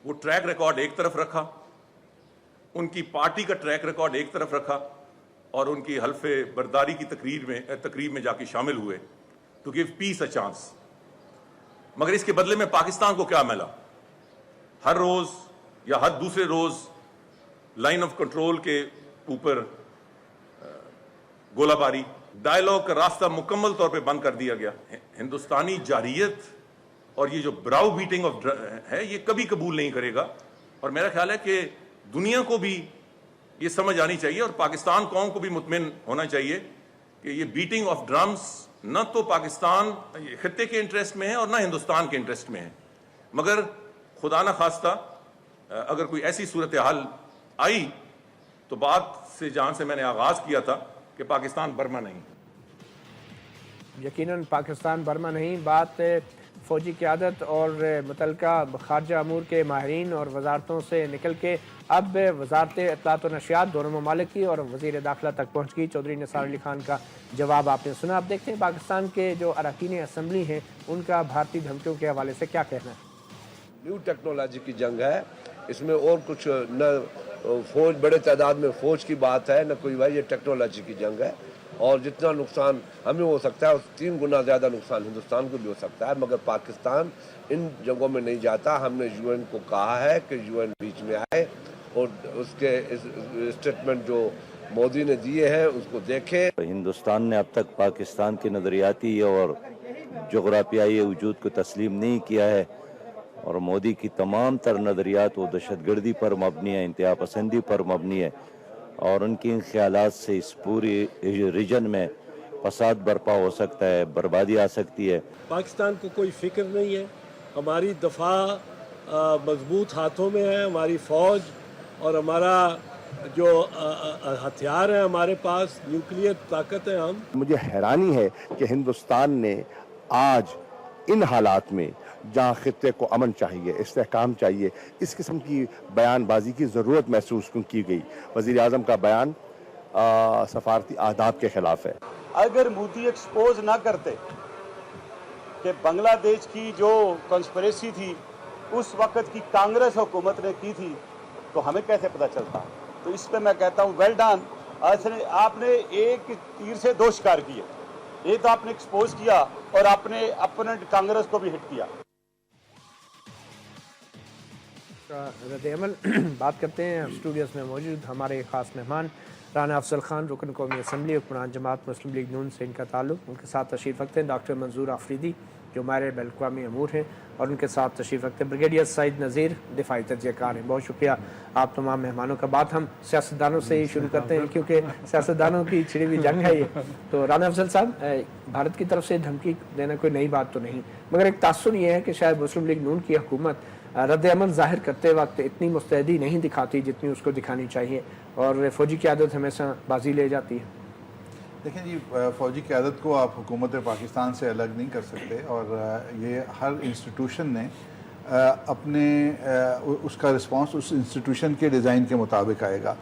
وہ track record ایک طرف رکھا, ان کی پارٹی کا ٹریک ریکارڈ ایک طرف رکھا, اور ان کی حلف برداری کی تقریب میں جا کے شامل ہوئے to give peace a chance. مگر اس کے بدلے میں پاکستان کو کیا ملا؟ ہر روز یا ہر دوسرے روز لائن آف کنٹرول کے اوپر گولہ باری, ڈائیلاگ کا راستہ مکمل طور پہ بند کر دیا گیا. ہندوستانی جارحیت اور یہ جو براؤ بیٹنگ آف ہے یہ کبھی قبول نہیں کرے گا, اور میرا خیال ہے کہ دنیا کو بھی یہ سمجھ آنی چاہیے اور پاکستان قوم کو بھی مطمئن ہونا چاہیے کہ یہ بیٹنگ آف ڈرمز نہ تو پاکستان خطے کے انٹرسٹ میں ہے اور نہ ہندوستان کے انٹرسٹ میں ہے. مگر خدا نہ خواستہ اگر کوئی ایسی صورتحال آئی تو بات سے جہاں سے میں نے آغاز کیا تھا کہ پاکستان برما نہیں. یقیناً پاکستان برما نہیں. بات فوجی قیادت اور متعلقہ خارجہ امور کے ماہرین اور وزارتوں سے نکل کے اب وزارت اطلاعات و نشریات دونوں ممالک کی اور وزیر داخلہ تک پہنچ گئی. چودھری نثار علی خان کا جواب آپ نے سنا. اب دیکھتے ہیں پاکستان کے جو اراکین اسمبلی ہیں ان کا بھارتی دھمکیوں کے حوالے سے کیا کہنا ہے. نیو ٹیکنالوجی کی جنگ ہے, اس میں اور کچھ نہ فوج بڑے تعداد میں فوج کی بات ہے نہ کوئی بھائی, یہ ٹیکنالوجی کی جنگ ہے, اور جتنا نقصان ہمیں ہو سکتا ہے 3 گنا زیادہ نقصان ہندوستان کو بھی ہو سکتا ہے. مگر پاکستان ان جنگوں میں نہیں جاتا. ہم نے یو این کو کہا ہے کہ یو این بیچ میں آئے اور اس کے اسٹیٹمنٹ جو مودی نے دیے ہیں اس کو دیکھے. ہندوستان نے اب تک پاکستان کے نظریاتی اور جغرافیائی وجود کو تسلیم نہیں کیا ہے, اور مودی کی تمام تر نظریات وہ دہشت گردی پر مبنی ہے, انتہا پسندی پر مبنی ہے, اور ان کی ان خیالات سے اس پوری ریجن میں فساد برپا ہو سکتا ہے, بربادی آ سکتی ہے. پاکستان کو کوئی فکر نہیں ہے. ہماری دفاع مضبوط ہاتھوں میں ہے, ہماری فوج اور ہمارا جو ہتھیار ہے ہمارے پاس, نیوکلیئر طاقت ہے. مجھے حیرانی ہے کہ ہندوستان نے آج ان حالات میں جہاں خطے کو امن چاہیے, استحکام چاہیے, اس قسم کی بیان بازی کی ضرورت محسوس کی گئی. وزیر اعظم کا بیان سفارتی آداب کے خلاف ہے. اگر مودی ایکسپوز نہ کرتے کہ بنگلہ دیش کی جو کنسپریسی تھی اس وقت کی کانگریس حکومت نے کی تھی تو ہمیں کیسے پتہ چلتا. تو اس پہ میں کہتا ہوں ویل ڈن. آپ نے ایک تیر سے 2 شکار کیے. یہ تو آپ نے ایکسپوز کیا اور آپ نے اپوننٹ کانگریس کو بھی ہٹ کیا. رد عمل بات کرتے ہیں. اسٹوڈیوز میں موجود ہمارے خاص مہمان رانا افضل خان, رکن قومی اسمبلی, حکمران جماعت مسلم لیگ نون سے ان کا تعلق. ان کے ساتھ تشریف رکھتے ہیں ڈاکٹر منظور آفریدی جو ماہر بین الاقوامی امور ہیں, اور ان کے ساتھ تشریف رکھتے ہیں بریگیڈیئر سعید نذیر, دفاعی تجزیہ کار ہیں. بہت شکریہ آپ تمام مہمانوں کا. بات ہم سیاستدانوں سے ہی شروع کرتے ہیں کیونکہ سیاستدانوں کی چھڑی ہوئی جنگ ہے یہ. تو رانا افضل صاحب, بھارت کی طرف سے دھمکی دینا کوئی نئی بات تو نہیں, مگر ایک تاثر یہ ہے کہ شاید مسلم لیگ نون کی حکومت رد عمل ظاہر کرتے وقت اتنی مستعدی نہیں دکھاتی جتنی اس کو دکھانی چاہیے, اور فوجی قیادت ہمیشہ بازی لے جاتی ہے. دیکھیں جی, فوجی قیادت کو آپ حکومت پاکستان سے الگ نہیں کر سکتے, اور یہ ہر انسٹیٹیوشن نے اپنے اس کا رسپانس اس انسٹیٹیوشن کے ڈیزائن کے مطابق آئے گا.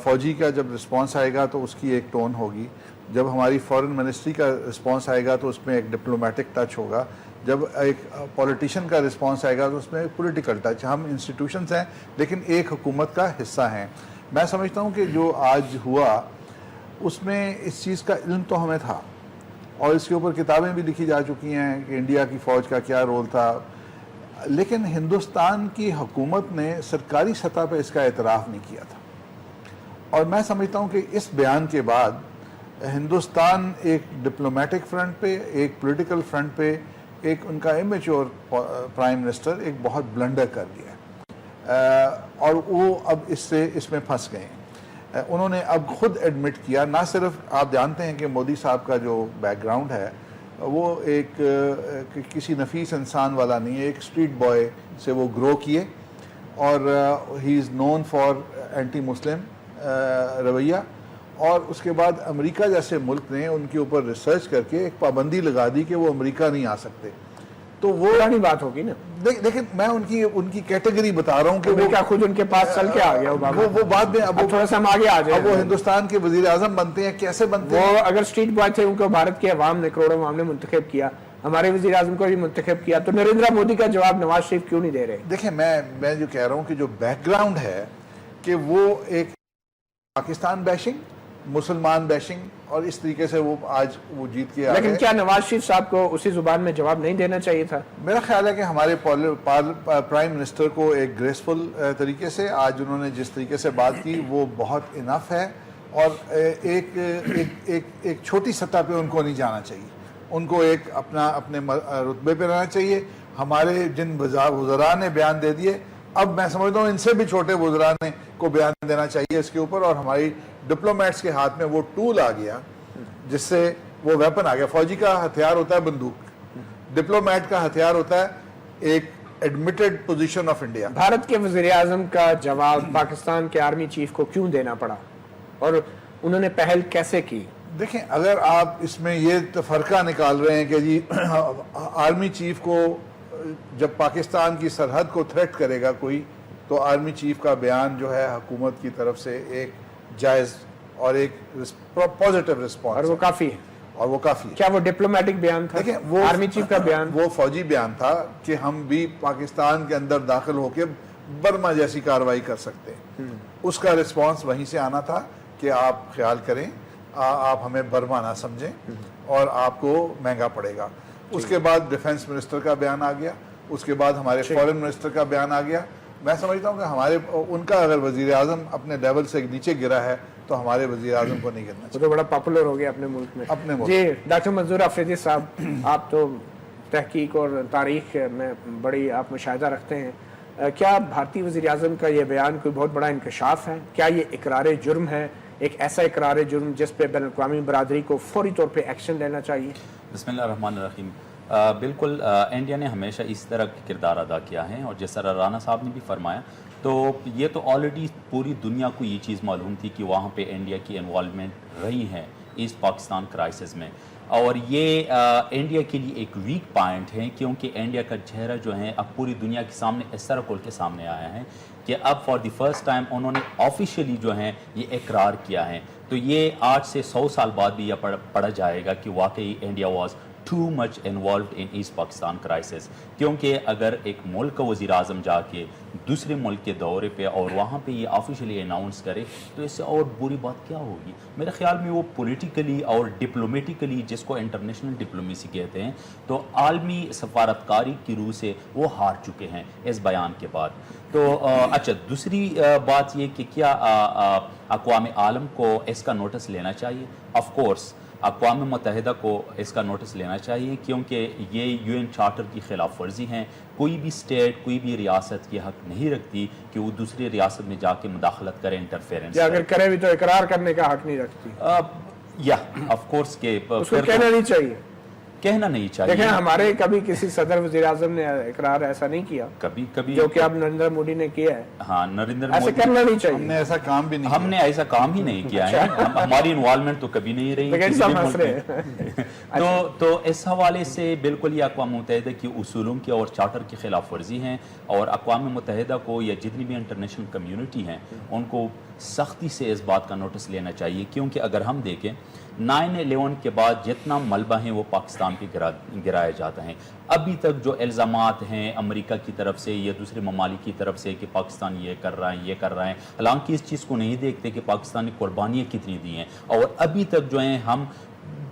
فوجی کا جب رسپانس آئے گا تو اس کی ایک ٹون ہوگی. جب ہماری فورن منسٹری کا رسپانس آئے گا تو اس میں ایک ڈپلومیٹک ٹچ ہوگا. جب ایک پولیٹیشین کا رسپانس آئے گا تو اس میں ایک پولیٹیکل ٹچ. ہم انسٹیٹیوشنز ہیں لیکن ایک حکومت کا حصہ ہیں. میں سمجھتا ہوں کہ جو آج ہوا اس میں اس چیز کا علم تو ہمیں تھا, اور اس کے اوپر کتابیں بھی لکھی جا چکی ہیں کہ انڈیا کی فوج کا کیا رول تھا, لیکن ہندوستان کی حکومت نے سرکاری سطح پہ اس کا اعتراف نہیں کیا تھا. اور میں سمجھتا ہوں کہ اس بیان کے بعد ہندوستان ایک ڈپلومیٹک فرنٹ پہ, ایک پولیٹیکل فرنٹ پہ, ایک ان کا امیچور پرائم منسٹر ایک بہت بلنڈر کر گیا ہے, اور وہ اب اس میں پھنس گئے ہیں. انہوں نے اب خود ایڈمٹ کیا, نہ صرف آپ جانتے ہیں کہ مودی صاحب کا جو بیک گراؤنڈ ہے وہ ایک کسی نفیس انسان والا نہیں ہے, ایک اسٹریٹ بوائے سے وہ گرو کیے, اور ہی از نون فار اینٹی مسلم رویہ. اور اس کے بعد امریکہ جیسے ملک نے ان کے اوپر ریسرچ کر کے ایک پابندی لگا دی کہ وہ امریکہ نہیں آ سکتے. تو وہ پرانی بات ہوگی نا. لیکن میں ان کی کیٹیگری بتا رہا ہوں کہ وہ کیا خود ان کے پاس چل کے آ گیا وہ بعد میں. اب تھوڑا سا ہم آگے آ جائیں. اب وہ ہندوستان کے وزیر اعظم بنتے ہیں, کیسے بنتے ہیں؟ وہ اگر اسٹریٹ بوائے تھے, ان کو بھارت کے عوام نے, کروڑوں عوام نے منتخب کیا, हमारे वज़ीर आज़म को भी मुंतखब किया, तो नरेंद्र मोदी का जवाब नवाज शरीफ क्यों नहीं दे रहे? देखिए, मैं जो कह रहा हूँ कि जो बैकग्राउंड है कि वो एक पाकिस्तान बैशिंग, मुसलमान बैशिंग, और इस तरीके से वो आज वो जीत के आ गए। लेकिन क्या नवाज शरीफ साहब को उसी जुबान में जवाब नहीं देना चाहिए था? मेरा ख्याल है कि हमारे प्राइम मिनिस्टर को एक ग्रेसफुल तरीके से आज उन्होंने जिस तरीके से बात की वो बहुत इनफ है, और एक छोटी सतह पे उनको नहीं जाना चाहिए, उनको एक अपने रुतबे पे रहना चाहिए। हमारे जिन वज़रा ने बयान दे दिए, अब मैं समझता हूँ इनसे भी छोटे वज़रा ने को बयान देना चाहिए इसके ऊपर, और हमारी डिप्लोमेट्स के हाथ में वो टूल आ गया जिससे वो वेपन आ गया। फौजी का हथियार होता है बंदूक, डिप्लोमेट का हथियार होता है एक admitted position of India. Bharat के वज़ीर आज़म का जवाब पाकिस्तान के आर्मी चीफ को क्यों देना पड़ा, और उन्होंने पहल कैसे की? देखें, अगर आप इसमें ये तफरका निकाल रहे हैं कि जी आर्मी चीफ को जब पाकिस्तान की सरहद को थ्रेट करेगा कोई, तो आर्मी चीफ का बयान जो है हुकूमत की तरफ से एक जायज़ और एक पॉजिटिव रिस्पॉन्स, और वो काफ़ी है, और वो काफ़ी है। क्या वो डिप्लोमेटिक बयान था? देखिए, वो आर्मी चीफ का बयान, वो फौजी बयान था कि हम भी पाकिस्तान के अंदर दाखिल होकर बर्मा जैसी कार्रवाई कर सकते हैं। उसका रिस्पॉन्स वहीं से आना था कि आप ख्याल करें, आप हमें बर्मा ना समझें और आपको महंगा पड़ेगा। उसके बाद डिफेंस मिनिस्टर का बयान आ गया, उसके बाद हमारे फॉरेन मिनिस्टर का बयान आ गया। मैं समझता हूँ कि उनका अगर वजीर आज़म अपने लेवल से नीचे गिरा है तो हमारे वजीर आज़म को नहीं गिरना चाहिए। तो बड़ा पॉपुलर हो गया अपने मुल्क में। अपने मुल्क। जी, डॉक्टर मंजूर आफरीदी साहब, आप तो तहकीक और तारीख में बड़ी आप मुशाहिदा रखते हैं, क्या भारतीय वज़ीर आज़म का ये बयान कोई बहुत बड़ा इंकशाफ है? क्या ये इकरार जुर्म है, एक ऐसा इकरार जुर्म जिस पे बैनुल-अक़वामी बरादरी को फौरी तौर पे एक्शन लेना चाहिए? बिस्मिल्लाहिर्रहमानिर्रहीम। बिल्कुल, इंडिया ने हमेशा इस तरह का किरदार अदा किया है, और जिस तरह राना साहब ने भी फरमाया, तो ये तो ऑलरेडी पूरी दुनिया को ये चीज़ मालूम थी कि वहाँ पे इंडिया की इन्वॉल्वमेंट रही है ईस्ट पाकिस्तान क्राइसिस में, और ये इंडिया के लिए एक वीक पॉइंट है, क्योंकि इंडिया का चेहरा जो है अब पूरी दुनिया के सामने इस तरह खुल के सामने आया है कि अब फॉर द फर्स्ट टाइम उन्होंने ऑफिशियली जो है ये इकरार किया है। तो ये आज से 100 साल बाद भी यह पढ़ा जाएगा कि वाकई India was too much involve in east Pakistan crisis, क्योंकि अगर एक मुल्क का वज़ीर आज़म जाके दूसरे मुल्क के दौरे पे और वहाँ पे ये ऑफिशियली अनाउंस करे, तो इससे और बुरी बात क्या होगी? मेरे ख्याल में वो पॉलिटिकली और डिप्लोमेटिकली, जिसको इंटरनेशनल डिप्लोमेसी कहते हैं, तो आलमी सफारतकारी की रूह से वो हार चुके हैं इस बयान के बाद। तो अच्छा, दूसरी बात ये कि क्या अक़वाम आलम को इसका नोटिस लेना चाहिए? ऑफ कोर्स अक़वाम मुत्तहिदा को इसका नोटिस लेना चाहिए, क्योंकि ये यूएन चार्टर की खिलाफ वर्जी हैं। कोई भी स्टेट, कोई भी रियासत ये हक नहीं रखती कि वो दूसरी रियासत में जाके मुदाखलत करे, इंटरफेरेंस, या अगर करे भी तो इकरार करने का हक नहीं रखती। या ऑफ कोर्स के उसको कहना नहीं चाहिए, कहना नहीं चाहिए। देखें, हमारे कभी किसी सदर वज़ीर आज़म ने इकरार ऐसा नहीं किया, कभी जो कि अब नरेंद्र मोदी ने किया है। हाँ, नरेंद्र ऐसे मोदी, करना नहीं चाहिए। हमने ऐसा काम भी नहीं हमने ऐसा काम ही नहीं किया है। हमारी इन्वॉल्वमेंट तो कभी नहीं रही किसी भी मुल्क में। तो इस हवाले से बिल्कुल ये अक़वाम मुत्तहिदा की उसूलों की और चार्टर की खिलाफ वर्जी हैं, और अक़वाम मुत्तहिदा को या जितनी भी इंटरनेशनल कम्यूनिटी हैं उनको सख्ती से इस बात का नोटिस लेना चाहिए, क्योंकि अगर हम देखें 9/11 के बाद जितना मलबा है वो पाकिस्तान पे गिराया जाता है। अभी तक जो इल्ज़ामात हैं अमेरिका की तरफ से या दूसरे ममालिक की तरफ से कि पाकिस्तान ये कर रहा है, ये कर रहा है, हालांकि इस चीज़ को नहीं देखते कि पाकिस्तान ने कुर्बानियाँ कितनी दी हैं, और अभी तक जो है हम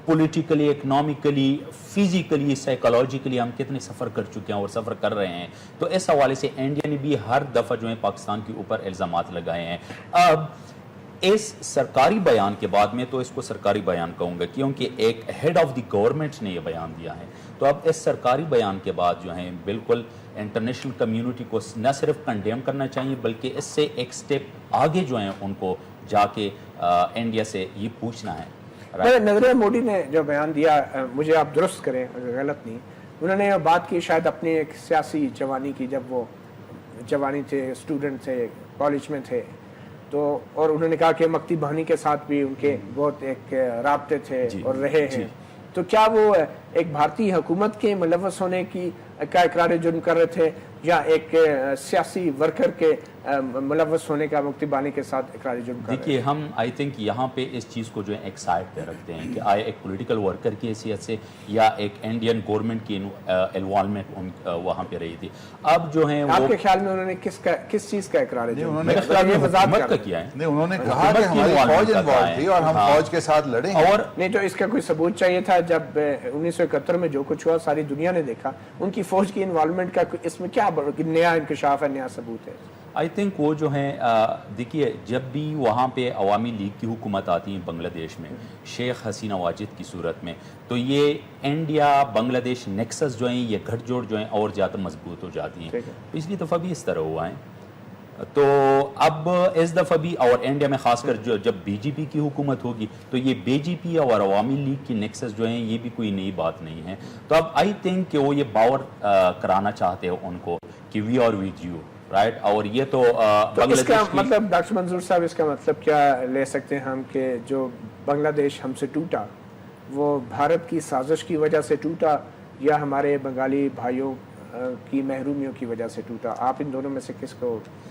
पॉलिटिकली, इकनॉमिकली, फिजिकली, साइकोलॉजिकली हम कितने सफ़र कर चुके हैं और सफ़र कर रहे हैं। तो इस हवाले से इंडिया ने भी हर दफ़ा जो है पाकिस्तान के ऊपर इल्ज़ामात लगाए हैं। अब इस सरकारी बयान के बाद में, तो इसको सरकारी बयान कहूँगा क्योंकि एक हेड ऑफ द गवर्नमेंट ने यह बयान दिया है, तो अब इस सरकारी बयान के बाद जो है बिल्कुल इंटरनेशनल कम्युनिटी को न सिर्फ कंडेम करना चाहिए, बल्कि इससे एक स्टेप आगे जो है उनको जाके इंडिया से ये पूछना है। नरेंद्र मोदी ने जो बयान दिया, मुझे आप दुरुस्त करें अगर गलत नहीं, उन्होंने बात की शायद अपनी एक सियासी जवानी की, जब वो जवानी थे, स्टूडेंट थे, कॉलेज में थे, तो और उन्होंने कहा कि मक्ती बहनी के साथ भी उनके बहुत एक राब्ते थे और रहे हैं। तो क्या वो एक भारतीय हुकूमत के मुलव्वस होने की का इकरार जुर्म कर रहे थे, या एक सियासी वर्कर के मुलव्वस होने का मुक्ति बानी के साथ इकरारी जुर्म कर रहे हैं। देखिए, हम आई थिंक यहाँ पे इस चीज़ को जो है एक साइड पे रखते हैं कि आए एक पॉलिटिकल वर्कर की हैसियत से या एक इंडियन गवर्नमेंट की इन्वॉल्वमेंट वहाँ पे रही थी। अब जो है वो आपके ख्याल में उन्होंने किस चीज़ का इकरार जुर्म उन्होंने मेरे ख्याल में वजाहत हुकूमत का कर किया है। नहीं, उन्होंने कहा कि हुकूमत की हमारी फौज involvement इन्वॉल्व का थी है। और हम हाँ। फौज के साथ लड़े। और नहीं तो इसका कोई सबूत चाहिए था। जब 1971 में जो कुछ हुआ सारी दुनिया ने देखा, उनकी फौज की इन्वॉल्वमेंट का इसमें क्या नया इंकशाफ है, नया सबूत है? आई थिंक वो जो है देखिए, जब भी वहाँ पे अवामी लीग की हुकूमत आती है बांग्लादेश में शेख हसीना वाजिद की सूरत में, तो ये इंडिया बांग्लादेश नेक्सस जो है, ये गठजोड़ जो है और ज़्यादा मजबूत हो जाती हैं। पिछली दफ़ा भी इस तरह हुआ है, तो अब इस दफ़ा भी और इंडिया में खासकर जो जब बीजेपी की हुकूमत होगी तो ये बीजेपी और अवामी लीग की नेक्सस जो है ये भी कोई नई बात नहीं है। तो अब आई थिंक कि वो ये बावर कराना चाहते हैं उनको कि we are with you, right. और ये तो इसका मतलब डॉक्टर मंजूर साहब, इसका मतलब क्या ले सकते हैं हम कि जो बांग्लादेश हमसे टूटा वो भारत की साजिश की वजह से टूटा या हमारे बंगाली भाइयों की महरूमियों की वजह से टूटा? आप इन दोनों में से किसको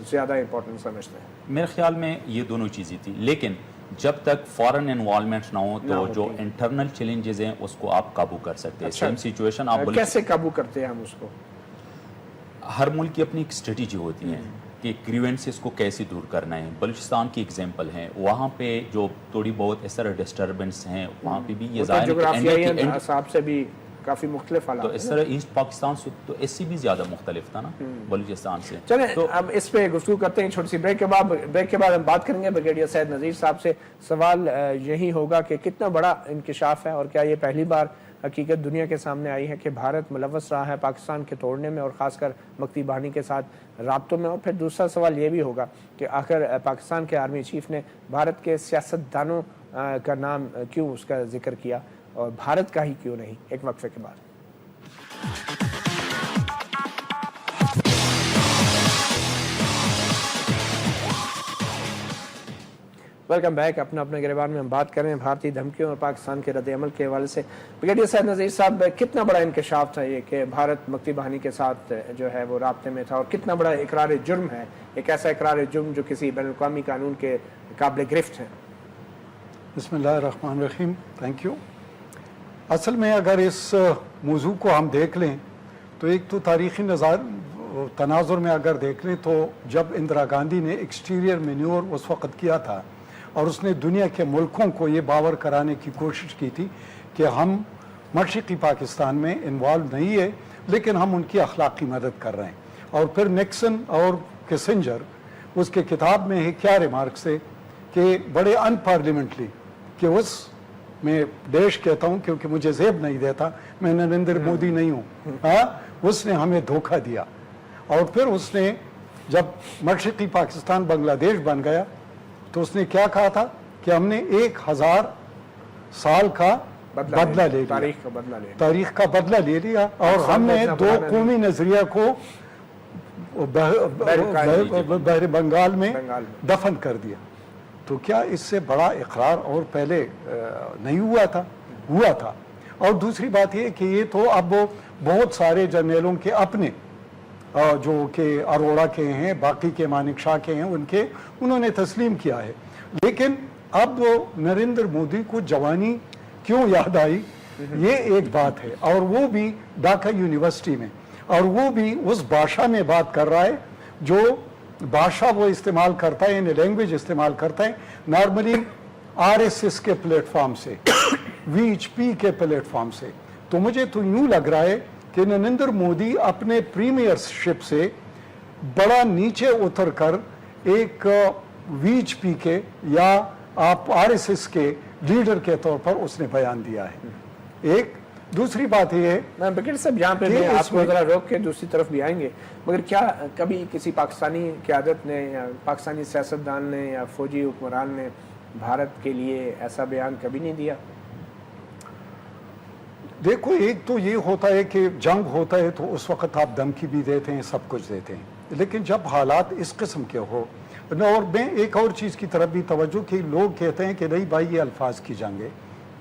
ज़्यादा इम्पोर्टेंट समझते हैं? मेरे ख्याल में ये दोनों चीज़ें थी, लेकिन जब तक फॉरेन इन्वॉल्वमेंट ना हो तो जो इंटरनल चैलेंजेस हैं उसको आप काबू कर सकते हैं। सेम सिचुएशन आप कैसे काबू करते हैं हम उसको? हर मुल्क की अपनी एक स्ट्रेटजी होती है कि ग्रीवेंसेस को कैसे दूर करना है। बलूचिस्तान की एग्जांपल है, वहाँ पे जो थोड़ी बहुत इस तरह डिस्टर्बेंस हैं वहाँ पे भी ये ज़ाहिर हिसाब से भी काफ़ी मुख्तलिफ हालात, तो इस तरह ईस्ट पाकिस्तान से तो इससे भी ज़्यादा मुख्तलिफ था ना बलूचिस्तान से। चलें तो अब इस पे गुफ्तगू करते हैं छोटी सी ब्रेक के बाद हम बात करेंगे ब्रिगेडियर सैयद नज़ीर साहब से। सवाल यही होगा कि कितना बड़ा इंकशाफ है और क्या ये पहली बार हकीकत दुनिया के सामने आई है कि भारत मुलव्वस रहा है पाकिस्तान के तोड़ने में और ख़ासकर मक्ती बानी के साथ राब्तों में। और फिर दूसरा सवाल ये भी होगा कि आखिर पाकिस्तान के आर्मी चीफ ने भारत के सियासतदानों का नाम क्यों उसका जिक्र किया और भारत का ही क्यों नहीं? एक वक्फे के बाद। Welcome back. अपना गिरबान में हम बात कर रहे हैं भारतीय धमकियों और पाकिस्तान के रद्द-ए-अमल के हवाले से। ब्रिगेडियर सैयद नज़ीर साहब, कितना बड़ा इंकशाफ था ये कि भारत मक्ती बहानी के साथ जो है वो राब्ते में था और कितना बड़ा इकरार जुर्म है, एक ऐसा इकरार जुर्म जो किसी बैनुल-अक़वामी कानून के काबिल गिरफ्त है? बिस्मिल्लाहिर्रहमानिर्रहीम, थैंक यू। असल में अगर इस मौजू को हम देख लें तो एक तो तारीख़ी तनाजुर में अगर देख लें तो जब इंदिरा गांधी ने एक्सटीरियर मैन्योर उस वक़्त किया था और उसने दुनिया के मुल्कों को ये बावर कराने की कोशिश की थी कि हम मशरक़ी पाकिस्तान में इन्वॉल्व नहीं है लेकिन हम उनकी अखलाक़ी मदद कर रहे हैं। और फिर निक्सन और किसिंजर उसके किताब में है क्या रिमार्क्स है कि बड़े अनपार्लियामेंटली कि उस मैं देश कहता हूँ क्योंकि मुझे जेब नहीं देता, मैं नरेंद्र मोदी नहीं हूँ, उसने हमें धोखा दिया। और फिर उसने जब मशरक़ी पाकिस्तान बांग्लादेश बन गया तो उसने क्या कहा था कि हमने 1000 साल का बदला ले लिया, तारीख का बदला ले लिया और हमने दो कौमी नजरिया को बहर बंगाल में दफन कर दिया। तो क्या इससे बड़ा इकरार और पहले नहीं हुआ था? और दूसरी बात ये कि ये तो अब बहुत सारे जर्नलों के अपने जो कि अरोड़ा के हैं, बाकी के मानिक शाह के हैं, उन्होंने तस्लीम किया है। लेकिन अब नरेंद्र मोदी को जवानी क्यों याद आई, ये एक बात है। और वो भी ढाका यूनिवर्सिटी में, और वो भी उस भाषा में बात कर रहा है जो भाषा वो इस्तेमाल करता है, यानी लैंग्वेज इस्तेमाल करता है नॉर्मली आरएसएस के प्लेटफॉर्म से, वीएचपी के प्लेटफॉर्म से। तो मुझे तो यूं लग रहा है कि नरेंद्र मोदी अपने प्रीमियरशिप से बड़ा नीचे उतरकर एक वीएचपी के या आप आरएसएस के लीडर के तौर पर उसने बयान दिया है। एक दूसरी बात ये है, ब्रिगेडियर साहब यहाँ पे भी आपको जरा रोक के दूसरी तरफ भी आएंगे, मगर क्या कभी किसी पाकिस्तानी क़यादत ने या पाकिस्तानी सियासतदान ने या फौजी हुक्मरान ने भारत के लिए ऐसा बयान कभी नहीं दिया? देखो, एक तो ये होता है कि जंग होता है तो उस वक्त आप धमकी भी देते हैं, सब कुछ देते हैं, लेकिन जब हालात इस किस्म के हो न, और मैं एक और चीज़ की तरफ भी तवज्जो कि लोग कहते हैं कि नहीं भाई ये अल्फाज की जंग है,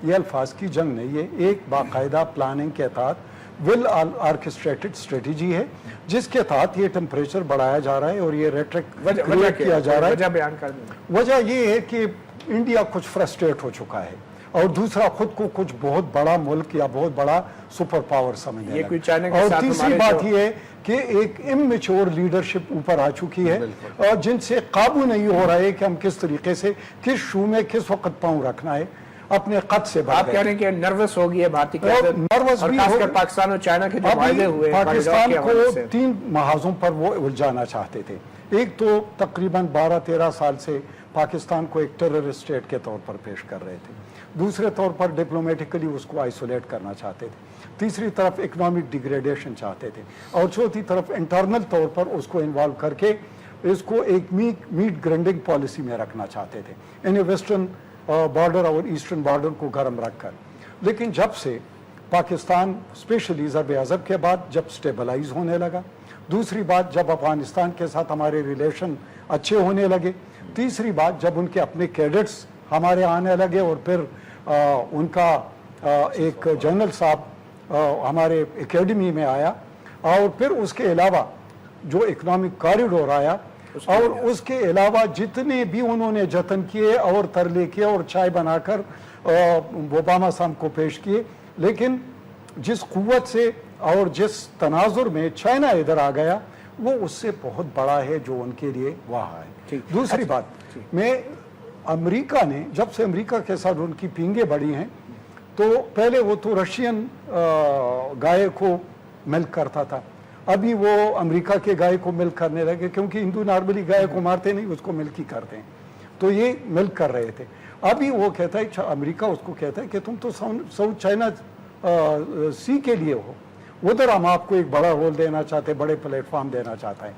ये अल्फाज की जंग नहीं है। एक बाकायदा प्लानिंग के तहत वेल आर्केस्ट्रेटेड स्ट्रेटेजी है जिसके तहत ये टेम्परेचर बढ़ाया जा रहा है और ये रेटरिक क्रिएट किया जा रहा है। वजह बयान कर दें। वजह ये है कि इंडिया कुछ फ्रस्ट्रेट हो चुका है और दूसरा खुद को कुछ बहुत बड़ा मुल्क या बहुत बड़ा सुपर पावर समझने ये कोई लगा। चाइना के और साथ तीसरी हमारे बात जो- ये है कि एक इमेच्योर लीडरशिप ऊपर आ चुकी है और जिनसे काबू नहीं हो रहा है कि हम किस तरीके से किस शू में किस वक्त पाँव रखना है, अपने कद से आप बढ़ कह गए। रहे हैं कि नर्वस हो गई है भारतीय और क़यादत, नर्वस और भी खासकर हो- पाकिस्तान और चाइना के जो वायदे अभी हुए पाकिस्तान के हवाले को से। 3 महाजों पर वो उलझाना चाहते थे। एक तो तकरीबन 12-13 साल से पाकिस्तान को एक टेररिस्ट स्टेट के तौर पर पेश कर रहे थे, दूसरे तौर पर डिप्लोमेटिकली उसको आइसोलेट करना चाहते थे, तीसरी तरफ इकोनॉमिक डिग्रेडेशन चाहते थे और चौथी तरफ इंटरनल तौर पर उसको इन्वॉल्व करके इसको एक मीट ग्राइंडिंग पॉलिसी में रखना चाहते थे, यानी वेस्टर्न बॉर्डर और ईस्टर्न बॉर्डर को गर्म रखकर। लेकिन जब से पाकिस्तान स्पेशली ज़रब के बाद जब स्टेबलाइज होने लगा, दूसरी बात जब अफगानिस्तान के साथ हमारे रिलेशन अच्छे होने लगे, तीसरी बात जब उनके अपने कैडेट्स हमारे आने लगे और फिर उनका एक जनरल साहब हमारे एकेडमी में आया और फिर उसके अलावा जो इकोनॉमिक कॉरिडोर आया और उसके अलावा जितने भी उन्होंने जतन किए और तरले किए और चाय बनाकर ओबामा साहब को पेश किए, लेकिन जिस कुव्वत से और जिस तनाजुर में चाइना इधर आ गया वो उससे बहुत बड़ा है जो उनके लिए वहाँ है। दूसरी बात मैं अमेरिका ने जब से अमेरिका के साथ उनकी पींगे बढ़ी हैं तो पहले वो तो रशियन गाय को मिल्क करता था, अभी वो अमेरिका के गाय को मिल्क करने लगे क्योंकि हिंदू नॉर्मली गाय को मारते नहीं उसको मिल्क ही करते हैं, तो ये मिल्क कर रहे थे। अभी वो कहता है अमेरिका उसको कहता है कि तुम तो साउथ चाइना सी के लिए हो, उधर हम आपको एक बड़ा रोल देना चाहते, बड़े प्लेटफॉर्म देना चाहता है।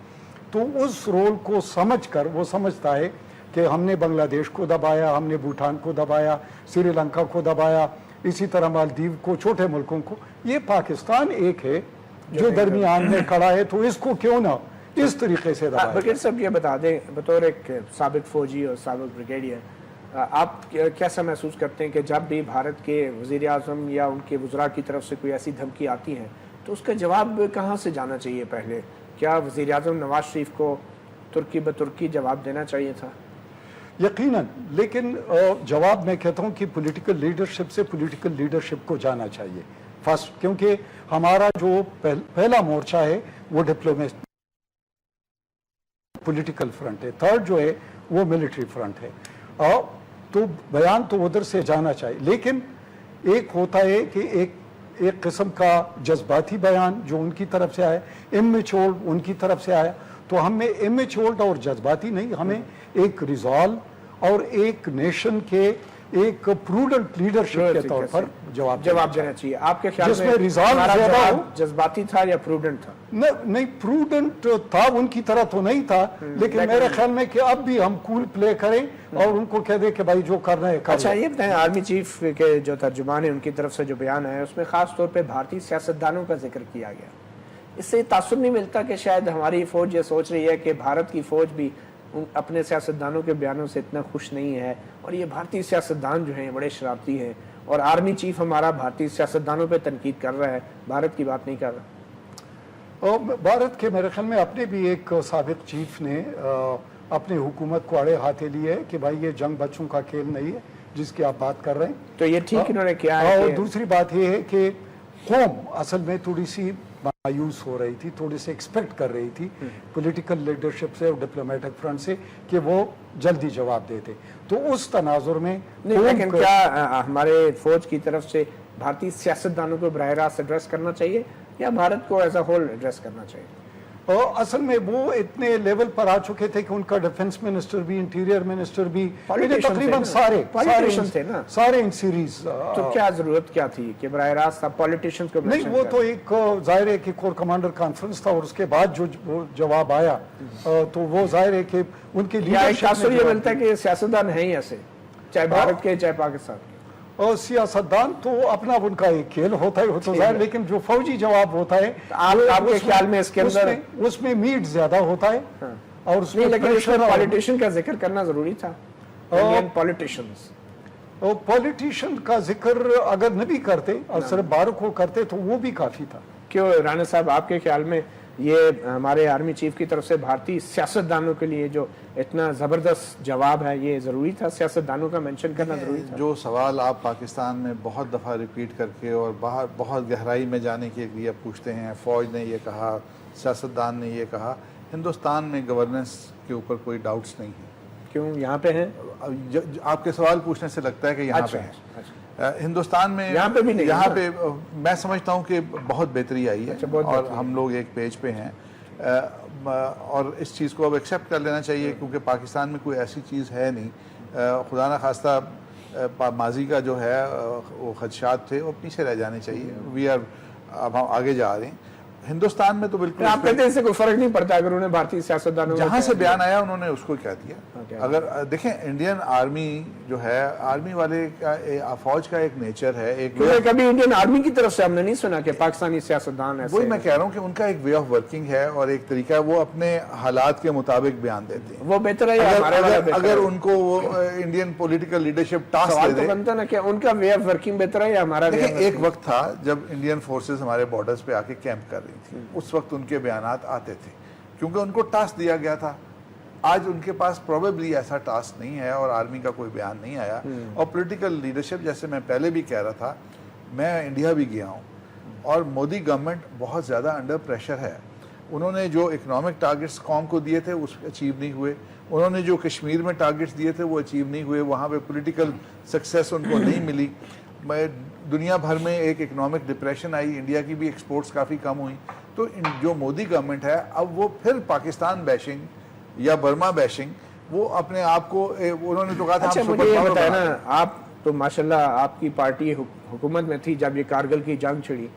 तो उस रोल को समझकर वो समझता है कि हमने बांग्लादेश को दबाया, हमने भूटान को दबाया, श्रीलंका को दबाया, इसी तरह मालदीव को, छोटे मुल्कों को, ये पाकिस्तान एक है जो दरमियान में खड़ा है, तो इसको क्यों ना इस तरीके से दबाया। ब्रिगेडियर साहब ये बता दें बतौर एक साबिक फौजी और साबिक ब्रिगेडियर, आप कैसा महसूस करते हैं कि जब भी भारत के वज़ीर आज़म या उनके वज़रा की तरफ से कोई ऐसी धमकी आती है तो उसका जवाब कहाँ से जाना चाहिए? पहले क्या वज़ीर आज़म नवाज शरीफ को तुर्की बतुर्की जवाब देना चाहिए था? यकीनन, लेकिन जवाब मैं कहता हूँ कि पॉलिटिकल लीडरशिप से पॉलिटिकल लीडरशिप को जाना चाहिए फर्स्ट, क्योंकि हमारा जो पहला मोर्चा है वो डिप्लोमेसी पॉलिटिकल फ्रंट है, थर्ड जो है वो मिलिट्री फ्रंट है, और तो बयान तो उधर से जाना चाहिए। लेकिन एक होता है कि एक किस्म का जज्बाती बयान जो उनकी तरफ से आया, इमेच्योर उनकी तरफ से आया, तो हमें इमेच्योर और जज्बाती नहीं, हमें एक रिजॉल्व और एक नेशन के एक प्रूडेंट लीडरशिप के तौर पर जवाब देना चाहिए। आपके ख्याल में जिसमें रिजॉल्व ज्यादा हो, जज्बाती था या प्रूडेंट था? नहीं, प्रूडेंट था, उनकी तरह तो नहीं था, लेकिन मेरे ख्याल में कि अब भी हम कूल प्ले करें और उनको कह दें कि भाई जो करना है कर। अच्छा ये बताएं, आर्मी चीफ के जो तर्जुमान है उनकी तरफ से जो बयान आया उसमें खास तौर पे भारतीय सियासतदानों का जिक्र किया गया, इससे तासुर नहीं मिलता कि शायद हमारी फौज ये सोच रही है कि भारत की फौज भी अपने सियासतदानों के बयानों से इतना खुश नहीं है और ये भारतीय सियासतदान जो हैं बड़े शरारती हैं और आर्मी चीफ हमारा भारतीय सियासतदानों पे तनकीद कर रहा है, भारत की बात नहीं कर रहा? और भारत के मेरे ख्याल में अपने भी एक साबिक चीफ ने अपनी हुकूमत को अड़े हाथे लिए है कि भाई ये जंग बच्चों का खेल नहीं है जिसकी आप बात कर रहे हैं, तो ये ठीक इन्होंने किया है। और दूसरी बात ये है कि कौम असल में थोड़ी सी मायूस हो रही थी, थोड़ी सी एक्सपेक्ट कर रही थी पॉलिटिकल लीडरशिप से और डिप्लोमेटिक फ्रंट से कि वो जल्दी जवाब देते, तो उस तनाजुर में लेकिन क्या हमारे फौज की तरफ से भारतीय सियासतदानों को बराह रास्त एड्रेस करना चाहिए या भारत को एज अ होल एड्रेस करना चाहिए? और असल में वो इतने लेवल पर आ चुके थे कि उनका डिफेंस मिनिस्टर भी, इंटीरियर मिनिस्टर भी, तकरीबन सारे इन सीरीज, तो क्या जरूरत क्या थी कि बराह रास्त पॉलिटिशियंस को? नहीं, वो तो एक जाहिर है कि कोर कमांडर कॉन्फ्रेंस था और उसके बाद जो जवाब आया तो वो जाहिर है कि उनके लीडरशिप ये मिलता है कि सियासतदान है ही ऐसे, चाहे भारत के चाहे पाकिस्तान के, और सियासतदान तो अपना उनका एक खेल होता है, होता है, लेकिन जो फौजी जवाब होता है आपके ख्याल में इसके अंदर उसमें मीट ज्यादा होता है, और उसमें लेकिन पॉलिटिशियन का जिक्र करना जरूरी था, इंडियन पॉलिटिशियंस। और पॉलिटिशियन का जिक्र अगर न भी करते और सिर्फ बार को करते तो वो भी काफ़ी था। क्यों राना साहब, आपके ख्याल में ये हमारे आर्मी चीफ की तरफ से भारतीय सियासतदानों के लिए जो इतना ज़बरदस्त जवाब है, ये ज़रूरी था? सियासतदानों का मेंशन करना ज़रूरी था? जो सवाल आप पाकिस्तान में बहुत दफ़ा रिपीट करके और बाहर बहुत गहराई में जाने के लिए पूछते हैं, फ़ौज ने ये कहा, सियासतदान ने ये कहा, हिंदुस्तान में गवर्नेंस के ऊपर कोई डाउट्स नहीं है। क्यों यहाँ पे हैं? आपके सवाल पूछने से लगता है कि यहाँ पे हैं। हिंदुस्तान में यहाँ पे भी नहीं, यहाँ पे मैं समझता हूँ कि बहुत बेहतरी आई है और हम लोग एक पेज पे हैं और इस चीज़ को अब एक्सेप्ट कर लेना चाहिए, क्योंकि पाकिस्तान में कोई ऐसी चीज़ है नहीं। खुदा न खास्ता माजी का जो है वो खदशात थे वो पीछे रह जाने चाहिए। वी आर अब हम आगे जा रहे हैं। हिंदुस्तान में तो बिल्कुल आप कहते हैं इससे कोई फर्क नहीं पड़ता अगर उन्हें भारतीय सियासतदानों जहां से बयान आया उन्होंने उसको क्या दिया। अगर देखें इंडियन आर्मी जो है, आर्मी वाले का फौज का एक नेचर है, एक कभी इंडियन आर्मी की तरफ से हमने नहीं सुना कि पाकिस्तानी सियासतदान ऐसे। वही मैं कह रहा हूँ कि उनका एक वे ऑफ वर्किंग है और एक तरीका है, वो अपने हालात के मुताबिक बयान देते हैं। वो बेहतर है अगर उनको वो इंडियन पॉलिटिकल लीडरशिप टास्क दे बनता ना, क्या उनका वे ऑफ वर्किंग बेहतर है या हमारा? एक वक्त था जब इंडियन फोर्सेस हमारे बॉर्डर्स पे आके कैंप कर रही थी, उस वक्त उनके बयानात आते थे क्योंकि उनको टास्क दिया गया था। आज उनके पास प्रोबेबली ऐसा टास्क नहीं है और आर्मी का कोई बयान नहीं आया। और पॉलिटिकल लीडरशिप, जैसे मैं पहले भी कह रहा था, मैं इंडिया भी गया हूँ और मोदी गवर्नमेंट बहुत ज़्यादा अंडर प्रेशर है। उन्होंने जो इकोनॉमिक टारगेट्स कौम को दिए थे उस अचीव नहीं हुए, उन्होंने जो कश्मीर में टारगेट्स दिए थे वो अचीव नहीं हुए, वहाँ पे पॉलिटिकल सक्सेस उनको नहीं मिली। दुनिया भर में एक इकोनॉमिक डिप्रेशन आई, इंडिया की भी एक्सपोर्ट्स काफ़ी कम हुई। तो जो मोदी गवर्नमेंट है अब वो फिर पाकिस्तान बैशिंग या बर्मा बैशिंग, वो अपने आप को उन्होंने तो कहा था। अच्छा, मुझे ये बताया ना, आप तो माशाल्लाह आपकी पार्टी हुकूमत में थी जब ये कारगिल की जंग छिड़ी।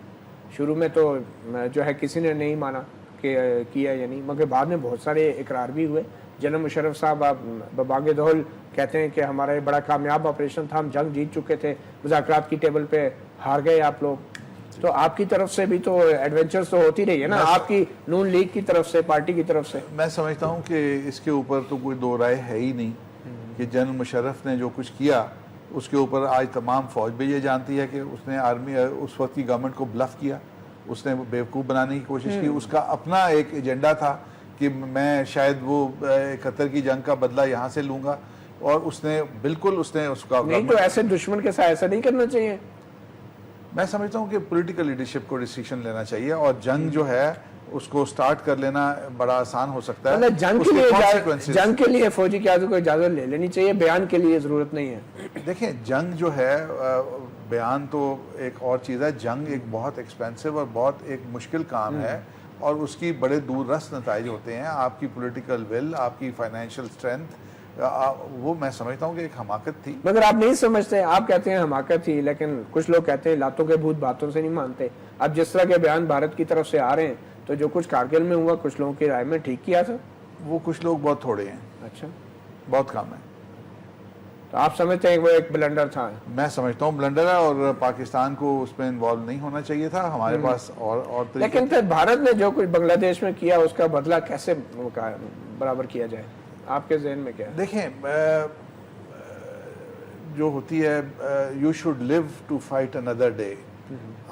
शुरू में तो जो है किसी ने नहीं माना कि किया या नहीं, मगर बाद में बहुत सारे इकरार भी हुए। जनरल मुशर्रफ साहब आप बबागे दौल कहते हैं कि हमारा ये बड़ा कामयाब ऑपरेशन था, हम जंग जीत चुके थे, मुज़ाकरात की टेबल पे हार गए आप लोग। तो आपकी तरफ से भी तो एडवेंचर्स तो होती रही है ना, आपकी नून लीग की तरफ से, पार्टी की तरफ से। मैं समझता हूँ कि इसके ऊपर तो कोई दो राय है ही नहीं कि जनरल मुशर्रफ ने जो कुछ किया उसके ऊपर आज तमाम फौज भी ये जानती है कि उसने आर्मी उस वक्त की गवर्नमेंट को ब्लफ किया, उसने बेवकूफ़ बनाने की कोशिश की। उसका अपना एक एजेंडा था कि मैं शायद वो 71 की जंग का बदला यहाँ से लूँगा, और उसने बिल्कुल उसने उसका नहीं। तो ऐसे दुश्मन के साथ ऐसा नहीं करना चाहिए। मैं समझता हूँ कि पॉलिटिकल लीडरशिप को डिसीजन लेना चाहिए और जंग जो है उसको स्टार्ट कर लेना बड़ा आसान हो सकता है। जंग के लिए फौजी क़यादत को इजाज़त ले लेनी चाहिए, बयान के लिए ज़रूरत नहीं है। देखें, जंग जो है बयान तो एक और चीज़ है, जंग एक बहुत एक्सपेंसिव और बहुत एक मुश्किल काम है और उसकी बड़े दूररस नताइज होते हैं। आपकी पॉलिटिकल विल, आपकी फाइनेंशियल स्ट्रेंथ, वो मैं समझता हूँ कि एक हमाकत थी। मगर आप नहीं समझते, आप कहते हैं हमाकत थी, लेकिन कुछ लोग कहते हैं लातों के भूत बातों से नहीं मानते। अब जिस तरह के बयान भारत की तरफ से आ रहे हैं, तो जो कुछ कारगिल में हुआ कुछ लोगों की राय में ठीक किया था। वो कुछ लोग बहुत थोड़े हैं। अच्छा, बहुत कम है। तो आप समझते हैं वो एक ब्लंडर था? मैं समझता हूँ ब्लंडर है और पाकिस्तान को उसमें इन्वॉल्व नहीं होना चाहिए था। हमारे पास और लेकिन फिर भारत ने जो कुछ बांग्लादेश में किया उसका बदला कैसे बराबर किया जाए, आपके जहन में क्या है? देखें, जो होती है, you should live to fight another day.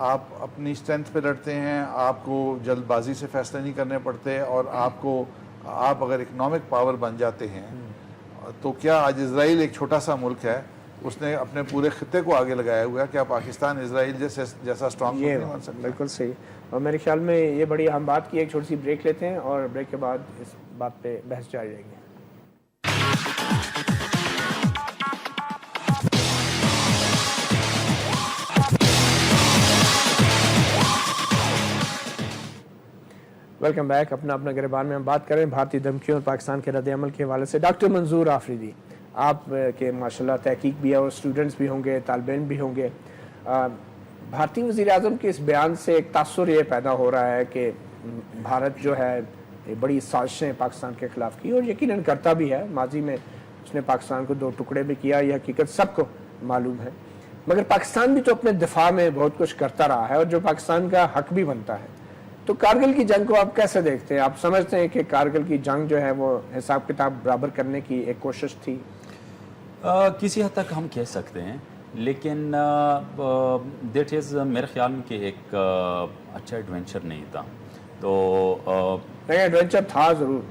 आप अपनी स्ट्रेंथ पे लड़ते हैं, आपको जल्दबाजी से फैसले नहीं करने पड़ते, और आप अगर इकोनॉमिक पावर बन जाते हैं तो क्या आज इजराइल एक छोटा सा मुल्क है, उसने अपने पूरे खित्ते को आगे लगाया हुआ है। क्या पाकिस्तान इजराइल जैसा स्ट्रॉन्ग नहीं बन सकता? बिल्कुल सही। और मेरे ख्याल में ये बड़ी अहम बात की। एक छोटी सी ब्रेक लेते हैं और ब्रेक के बाद इस बात पे बहस जारी रहेगी। Welcome back. अपना गिरबान में हम बात करें भारतीय धमकियों और पाकिस्तान के रद्द-ए-अमल के हवाले से। डॉक्टर मंजूर आफरीदी, आप के माशाल्लाह तहकीक भी है और स्टूडेंट्स भी होंगे, तालिब-इल्म भी होंगे। भारतीय वज़ीर-ए-आज़म के इस बयान से एक तासुर ये पैदा हो रहा है कि भारत जो है बड़ी साजिशें पाकिस्तान के ख़िलाफ़ की, और यकीनन करता भी है। माजी में उसने पाकिस्तान को 2 टुकड़े भी किया, यह हकीकत सबको मालूम है। मगर पाकिस्तान भी तो अपने दिफा में बहुत कुछ करता रहा है और जो पाकिस्तान का हक भी बनता है। तो कारगिल की जंग को आप कैसे देखते हैं? आप समझते हैं कि कारगिल की जंग जो है वो हिसाब किताब बराबर करने की एक कोशिश थी? کسی حد تک ہم کہہ سکتے ہیں، لیکن دیٹ از میرے خیال میں کہ ایک اچھا ایڈونچر نہیں تھا، تو ایڈونچر تھا ضرور،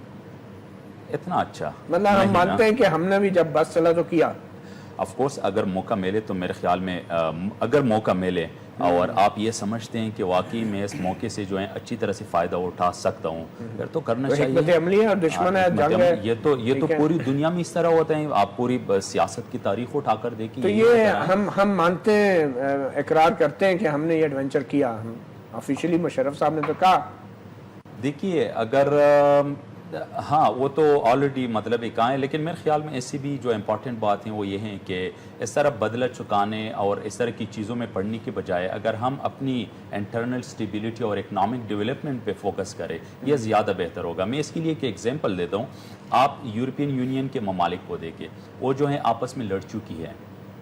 اتنا اچھا مطلب ہم مانتے ہیں کہ ہم نے بھی جب بس چلا تو کیا. آف کورس اگر موقع ملے تو میرے خیال میں اگر موقع ملے اور آپ یہ سمجھتے ہیں کہ واقعی میں اس موقع سے جو ہے اچھی طرح سے فائدہ اٹھا سکتا ہوں پھر تو کرنا چاہیے. حکمت عملی ہے اور دشمن ہے، جنگ ہے. یہ تو پوری دنیا میں اس طرح ہوتا ہے، آپ پوری سیاست کی تاریخ اٹھا کر دیکھیں. تو یہ ہم مانتے ہیں، اقرار کرتے ہیں کہ ہم نے یہ ایڈونچر کیا. آفیشلی مشرف صاحب نے تو کہا. دیکھیے اگر ہاں وہ تو آلریڈی مطلب ایک آئے، لیکن میرے خیال میں ایسی بھی جو امپورٹنٹ بات ہیں وہ یہ ہیں کہ اس طرح بدلہ چکانے اور اس طرح کی چیزوں میں پڑھنے کے بجائے اگر ہم اپنی انٹرنل سٹیبلٹی اور اکنامک ڈیولپمنٹ پہ فوکس کریں یہ زیادہ بہتر ہوگا. میں اس کے لیے ایک ایگزامپل دیتا ہوں. آپ یورپین یونین کے ممالک کو دیکھیں، وہ جو ہیں آپس میں لڑ چکی ہے،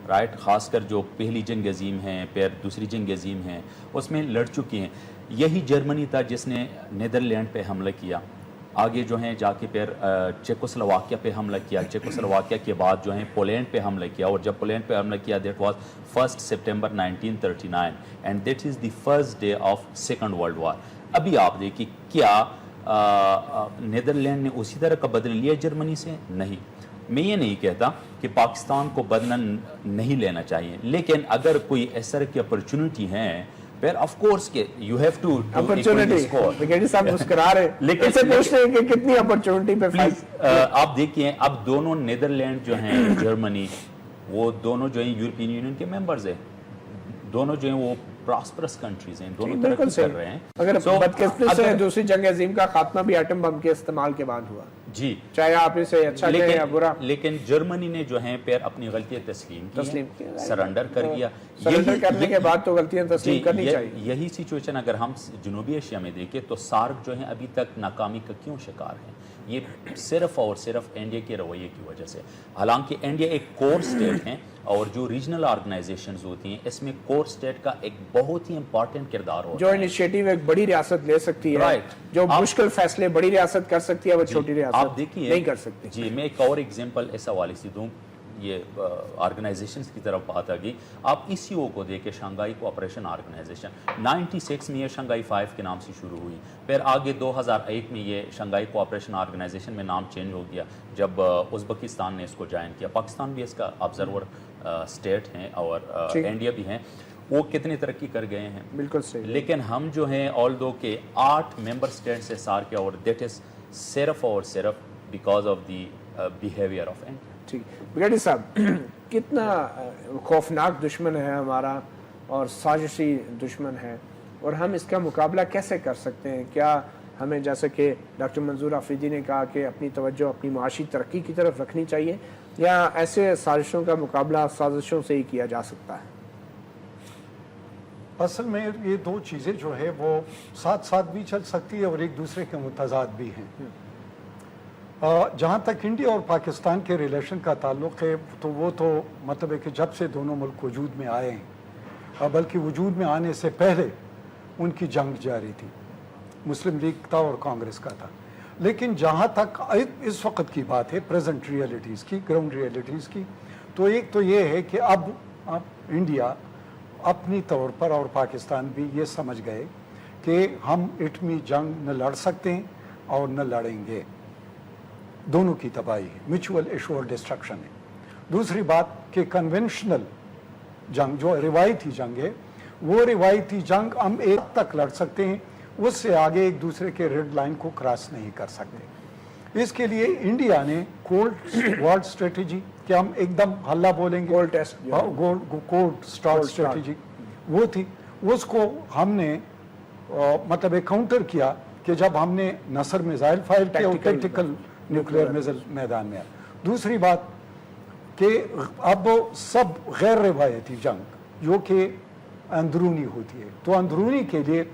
رائٹ، خاص کر جو پہلی جنگ عظیم ہیں پھر دوسری جنگ عظیم ہیں اس میں لڑ چکی ہیں. یہی جرمنی تھا جس نے نیدرلینڈ پہ حملہ کیا، آگے جو ہیں جا کے پھر چیکوسلواکیہ پہ حملہ کیا، چیکوسلواکیہ کے بعد جو ہیں پولینڈ پہ حملہ کیا، اور جب پولینڈ پہ حملہ کیا that was 1 September 1939 and that is the first day of second world war. ابھی آپ دیکھیں کیا نیدرلینڈ نے اسی طرح کا بدلہ لیا جرمنی سے؟ نہیں. میں یہ نہیں کہتا کہ پاکستان کو بدلہ نہیں لینا چاہیے، لیکن اگر کوئی اس طرح کی اپرچونٹی ہیں پھر آف کورس کہ یو ہیو ٹو اپرچونٹی صاحب مسکرا رہے لیکن سے پوچھتے ہیں کہ کتنی اپرچونٹی پہ آپ دیکھیں اب دونوں نیدرلینڈ جو ہیں جرمنی وہ دونوں جو ہیں یورپین یونین کے ممبرز ہیں، دونوں جو ہیں وہ پراسپرس کنٹریز ہیں، دونوں ترقی کر رہے ہیں. اگر بدقسمتی سے دوسری جنگ عظیم کا خاتمہ بھی ایٹم بم کے استعمال کے بعد ہوا، جی چاہے آپ اسے اچھا کہیں یا برا، لیکن جرمنی نے جو ہیں پھر اپنی غلطیاں تسلیم کی، سرنڈر کر گیا. سرنڈر کرنے کے بعد تو غلطیاں تسلیم کرنی چاہیے. یہی سچویشن اگر ہم جنوبی ایشیا میں دیکھیں تو سارک جو ہیں ابھی تک ناکامی کا کیوں شکار ہیں؟ یہ صرف اور صرف انڈیا کے رویے کی وجہ سے. حالانکہ انڈیا ایک کور سٹیٹ ہے اور جو ریجنل آرگنائزیشنز ہوتی ہیں اس میں کور سٹیٹ کا ایک بہت ہی امپورٹنٹ کردار ہوتا ہے. جو انیشیٹو ایک بڑی ریاست لے سکتی ہے، جو مشکل فیصلے بڑی ریاست کر سکتی ہے وہ چھوٹی ریاست نہیں کر سکتی. جی میں ایک اور ایگزامپل اس حوالے سے دوں، یہ آرگنائزیشنز کی طرف بات آ گئی. آپ ای سی او کو دیکھیں، شنگھائی کوآپریشن آرگنائزیشن 96 میں یہ شنگھائی 5 کے نام سے شروع ہوئی، پھر آگے 2001 میں یہ شنگھائی کوآپریشن آرگنائزیشن میں نام چینج ہو گیا جب ازبکستان نے اس کو جوائن کیا. پاکستان بھی اس کا آبزرور اسٹیٹ ہیں اور انڈیا بھی ہیں. وہ کتنی ترقی کر گئے ہیں، بالکل صحیح. لیکن ہم جو ہیں آلدو کے 8 ممبر اسٹیٹ سے سار کیا، اور دیٹ از صرف اور صرف because of the behaviour of India. ٹھیک. بگٹی صاحب کتنا خوفناک دشمن ہے ہمارا اور سازشی دشمن ہے، اور ہم اس کا مقابلہ کیسے کر سکتے ہیں؟ کیا ہمیں جیسے کہ ڈاکٹر منظور آفریدی نے کہا کہ اپنی توجہ اپنی معاشی ترقی کی طرف رکھنی چاہیے، یا ایسے سازشوں کا مقابلہ سازشوں سے ہی کیا جا سکتا ہے؟ اصل میں یہ دو چیزیں جو ہے وہ ساتھ ساتھ بھی چل سکتی ہے اور ایک دوسرے کے متضاد بھی ہیں. جہاں تک انڈیا اور پاکستان کے ریلیشن کا تعلق ہے تو وہ تو مطلب ہے کہ جب سے دونوں ملک وجود میں آئے ہیں، بلکہ وجود میں آنے سے پہلے ان کی جنگ جاری تھی، مسلم لیگ تھا اور کانگریس کا تھا. لیکن جہاں تک اس وقت کی بات ہے پریزنٹ ریئلٹیز کی، گراؤنڈ ریئلٹیز کی، تو ایک تو یہ ہے کہ اب انڈیا اپنی طور پر اور پاکستان بھی یہ سمجھ گئے کہ ہم ایٹمی جنگ نہ لڑ سکتے ہیں اور نہ لڑیں گے. دونوں کی تباہی ہے، میوچول ایشور ڈسٹرکشن ہے. دوسری بات کہ کنونشنل جنگ جو روایتی جنگ ہے، وہ روایتی جنگ ہم ایک تک لڑ سکتے ہیں، اس سے آگے ایک دوسرے کے ریڈ لائن کو کراس نہیں کر سکتے. اس کے لیے انڈیا نے کولڈ وار اسٹریٹجی کہ ہم ایک دم ہلہ بولیں گے، کولڈ اسٹارٹ اسٹریٹجی وہ تھی. اس کو ہم نے مطلب کاؤنٹر کیا کہ جب ہم نے نصر میزائل فائر کیا اور ٹیکٹیکل نیوکلیئر میزائل میدان میں آیا. دوسری بات کہ اب سب غیر روایتی جنگ جو کہ اندرونی ہوتی ہے، تو اندرونی کے لیے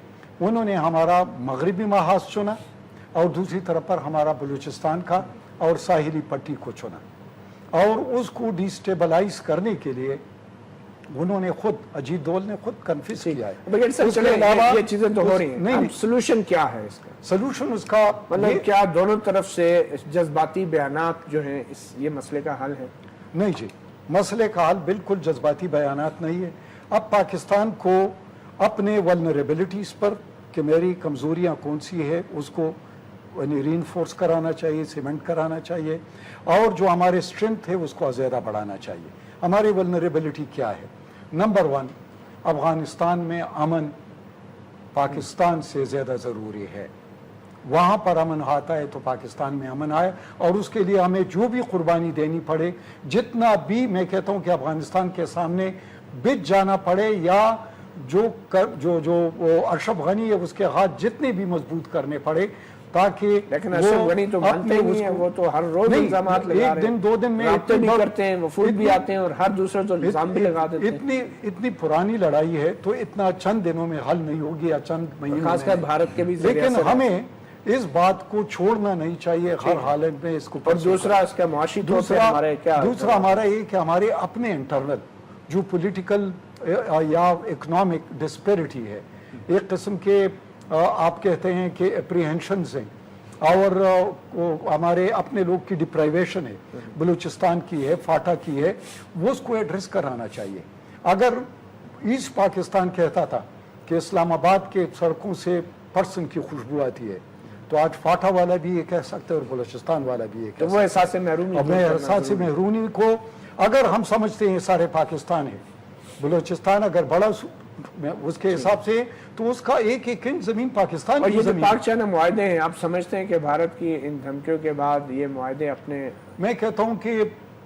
انہوں نے ہمارا مغربی محاذ چنا اور دوسری طرف پر ہمارا بلوچستان کا اور ساحلی پٹی کو چنا، اور اس کو ڈیسٹیبلائز کرنے کے لیے انہوں نے خود اجیت دول نے خود کنفیس کیا ہے. یہ چیزیں تو ہو رہی ہیں، نہیں سولوشن کیا ہے اس کا؟ سولوشن اس کا مطلب کیا دونوں طرف سے جذباتی بیانات جو ہیں یہ مسئلے کا حل ہے؟ نہیں جی، मसले का हल बिल्कुल जज्बाती बयानात नहीं है। अब पाकिस्तान को अपने वल्नरेबिलिटीज़ पर कि मेरी कमज़ोरियाँ कौन सी है उसको रीइंफोर्स कराना चाहिए, सीमेंट कराना चाहिए, और जो हमारे स्ट्रेंथ है उसको ज़्यादा बढ़ाना चाहिए। हमारी वल्नरेबिलिटी क्या है? नंबर 1, अफ़गानिस्तान में अमन पाकिस्तान से ज़्यादा ज़रूरी है। वहाँ पर अमन आता है तो पाकिस्तान में अमन आए, और उसके लिए हमें जो भी कुर्बानी देनी पड़े, जितना भी मैं कहता हूँ कि अफ़गानिस्तान के सामने बिच जाना पड़े, या जो अशरफ गनी है उसके हाथ जितने भी मजबूत करने पड़े, ताकि लेकिन अशरफ गनी तो मानते ही नहीं है, वो तो हर रोज इल्जामात लगा रहे हैं, 1 दिन 2 दिन में राब्ते भी करते हैं, वफूद भी आते हैं और हर दूसरे तो इल्जाम भी लगा देते हैं। इतनी पुरानी लड़ाई है तो इतना चंद दिनों में हल नहीं होगी या चंद महीनों में, खासकर भारत के भी। लेकिन हमें इस बात को छोड़ना नहीं चाहिए हर हालत में इसको। और दूसरा इसका मुआशी तौर पे हमारे क्या, दूसरा हमारा ये कि हमारे अपने इंटरनल जो पॉलिटिकल या इकोनॉमिक डिस्पेरिटी है, एक किस्म के आप कहते हैं कि एप्रीहेंशंस हैं, और हमारे अपने लोग की डिप्राइवेशन है, बलूचिस्तान की है, फाटा की है, वो उसको एड्रेस कराना चाहिए। अगर ईस्ट पाकिस्तान कहता था कि इस्लामाबाद के सड़कों से पर्सन की खुशबू आती है, तो आज फाटा वाला भी ये कह सकते हैं और बलूचिस्तान वाला भी ये कह सकते हैं। तो वो एहसास महरूमी को अगर हम समझते हैं सारे पाकिस्तान है, बलूचिस्तान अगर बड़ा उसके हिसाब से, तो उसका एक इंच जमीन पाकिस्तान और की ये जो जमीन। पाक चाइना मुआहदे हैं, आप समझते हैं कि भारत की इन धमकियों के बाद ये मुआहदे अपने, मैं कहता हूं कि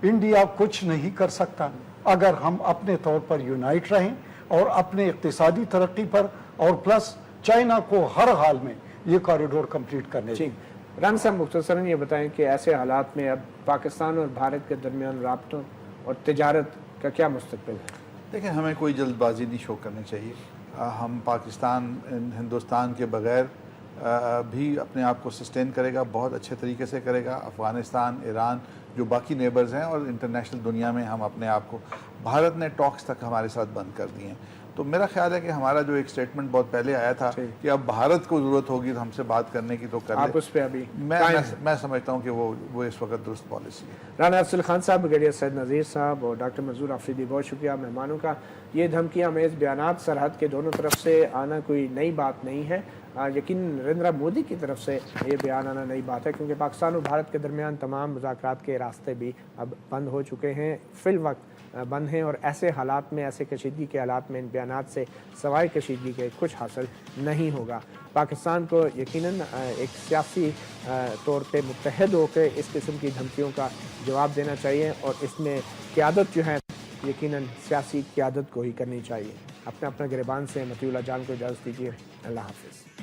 इंडिया कुछ नहीं कर सकता अगर हम अपने तौर पर यूनाइट रहें और अपने इक्तिसादी तरक्की पर, और प्लस चाइना को हर हाल में ये कॉरिडोर कंप्लीट करने चाहिए। राना साहब मुख्तसरन ये बताएं कि ऐसे हालात में अब पाकिस्तान और भारत के दरमियान राब्तों और तिजारत का क्या मुस्तकबिल है? देखिए, हमें कोई जल्दबाजी नहीं शो करनी चाहिए। हम पाकिस्तान हिंदुस्तान के बगैर भी अपने आप को सस्टेन करेगा, बहुत अच्छे तरीके से करेगा। अफ़गानिस्तान, ईरान जो बाकी नेबर्स हैं और इंटरनेशनल दुनिया में हम अपने आप को, भारत ने टॉक्स तक हमारे साथ बंद कर दिए हैं। तो मेरा ख्याल है कि हमारा जो एक स्टेटमेंट बहुत पहले आया था कि अब भारत को ज़रूरत होगी तो हमसे बात करने की, तो कर आप उस पे अभी मैं समझता हूँ कि वो इस वक्त दुरुस्त पॉलिसी है। राना अफजल खान साहब, ब्रिगेडियर सैयद नज़ीर साहब और डॉक्टर मंजूर आफरीदी, बहुत शुक्रिया मेहमानों का। ये धमकियाँ मेज़ बयानात सरहद के दोनों तरफ से आना कोई नई बात नहीं है। यकीन नरेंद्र मोदी की तरफ से ये बयान आना नई बात है, क्योंकि पाकिस्तान और भारत के दरमियान तमाम मुज़ाकरात के रास्ते भी अब बंद हो चुके हैं, फिल वक्त बंद हैं, और ऐसे हालात में, ऐसे कशीदगी के हालात में इन बयानात से सवाए कशीदगी के कुछ हासिल नहीं होगा। पाकिस्तान को यकीनन एक सियासी तौर पे मुत्तहद होकर इस किस्म की धमकियों का जवाब देना चाहिए, और इसमें क़यादत जो है यकीनन सियासी क़यादत को ही करनी चाहिए। अपना गिरबान से मतीउल्लाह जान को इजाज़त दीजिए। अल्लाह हाफ़िज़।